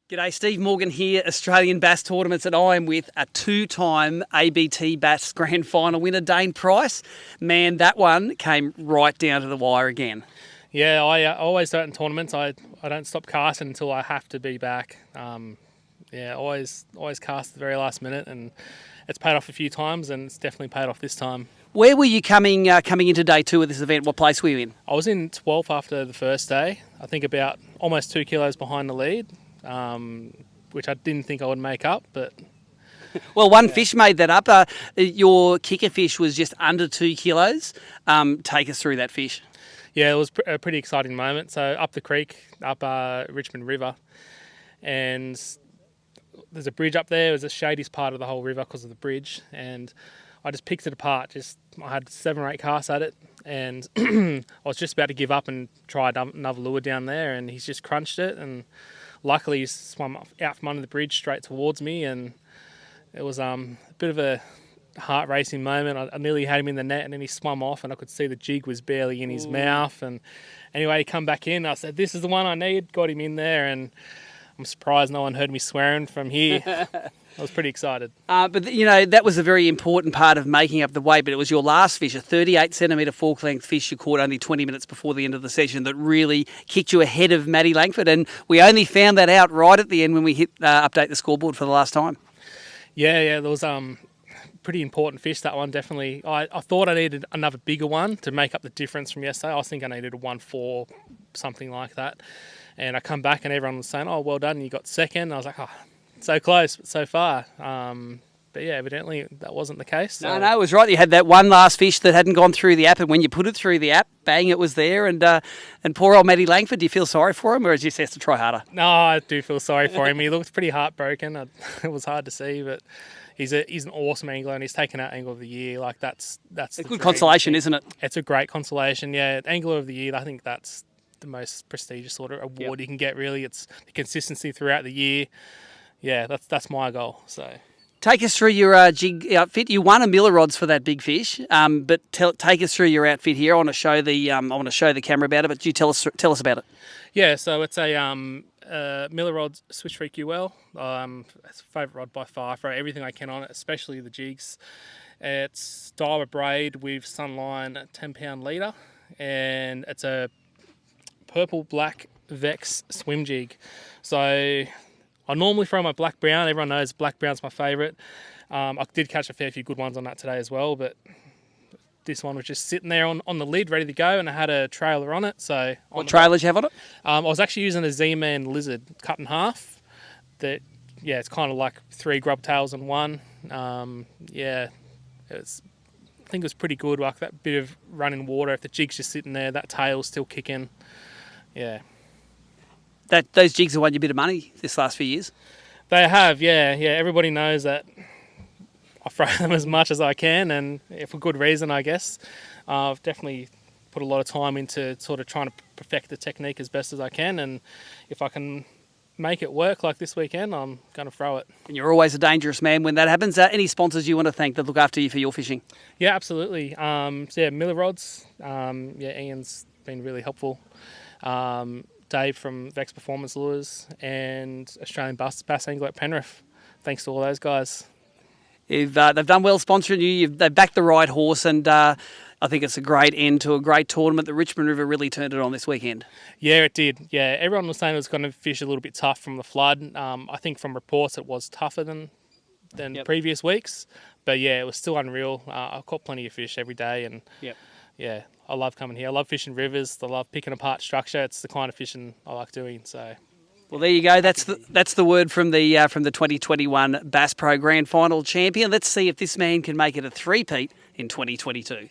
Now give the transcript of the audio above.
G'day, Steve Morgan here, Australian Bass Tournaments, and I'm with a two-time ABT Bass Grand Final winner, Dane Pryce. Man, that one came right down to the wire again. Yeah, I always do it in tournaments. I don't stop casting until I have to be back. Always cast at the very last minute, and it's paid off a few times, and it's definitely paid off this time. Where were you coming into day two of this event? What place were you in? I was in 12th after the first day. I think about almost 2 kilos behind the lead. Which I didn't think I would make up, but... Well, one fish made that up. Your kicker fish was just under 2 kilos. Take us through that fish. Yeah, it was a pretty exciting moment. So up the creek, up Richmond River, and there's a bridge up there. It was the shadiest part of the whole river because of the bridge, and I just picked it apart. I had 7 or 8 casts at it, and I was just about to give up and try another lure down there, and he's just crunched it, and luckily he swam out from under the bridge straight towards me, and it was a bit of a heart-racing moment. I nearly had him in the net, and then he swam off, and I could see the jig was barely in his mouth. And anyway, he come back in. I said, "This is the one I need." Got him in there, and I'm surprised no one heard me swearing from here. I was pretty excited. But, you know, that was a very important part of making up the weight, but it was your last fish, a 38-centimetre fork-length fish you caught only 20 minutes before the end of the session that really kicked you ahead of Matty Langford, and we only found that out right at the end when we hit update the scoreboard for the last time. Yeah, there was pretty important fish, that one, definitely. I thought I needed another bigger one to make up the difference from yesterday. I was thinking I needed a 1.4, something like that. And I come back and everyone was saying, "Oh, well done, you got second." I was like, "Oh, so close, but so far." But yeah, evidently that wasn't the case. So. No, it was right. You had that one last fish that hadn't gone through the app, and when you put it through the app, bang, it was there. And poor old Matty Langford, do you feel sorry for him, or just has to try harder? No, I do feel sorry for him. He looked pretty heartbroken. It was hard to see, but he's an awesome angler, and he's taken out Angler of the Year. Like that's a good consolation, isn't it? It's a great consolation. Yeah, Angler of the Year. I think that's the most prestigious sort of award you can get. Really, it's the consistency throughout the year. Yeah, that's my goal. So, take us through your jig outfit. You won a Miller rods for that big fish, but take us through your outfit here. I want to show the camera about it. But you tell us about it. Yeah, so it's a Miller rods Swiss Freak UL. It's a favourite rod by far. For everything I can on it, especially the jigs. It's diver braid with Sunline 10-pound leader, and it's a purple black Vex swim jig. So I normally throw my black brown. Everyone knows black brown's my favourite. I did catch a fair few good ones on that today as well, but this one was just sitting there on the lid ready to go, and I had a trailer on it. So what trailer did you have on it? I was actually using a Z-Man lizard cut in half. It's kind of like 3 grub tails in one. I think it was pretty good, like that bit of running water. If the jig's just sitting there, that tail's still kicking. Yeah. Those jigs have won you a bit of money this last few years? They have, yeah. Everybody knows that I throw them as much as I can, and for good reason, I guess. I've definitely put a lot of time into sort of trying to perfect the technique as best as I can, and if I can make it work like this weekend, I'm going to throw it. And you're always a dangerous man when that happens. Any sponsors you want to thank that look after you for your fishing? Yeah, absolutely. Miller rods. Ian's been really helpful. Dave from Vex Performance Lures, and Australian Bass Angler at Penrith. Thanks to all those guys. They've done well sponsoring you. They've backed the right horse, and I think it's a great end to a great tournament. The Richmond River really turned it on this weekend. Yeah, it did. Yeah, everyone was saying it was going to fish a little bit tough from the flood. I think from reports it was tougher than previous weeks. But yeah, it was still unreal. I caught plenty of fish every day, and yeah, I love coming here. I love fishing rivers. I love picking apart structure. It's the kind of fishing I like doing. So, well, there you go. That's the word from the 2021 Bass Pro Grand Final champion. Let's see if this man can make it a three-peat in 2022.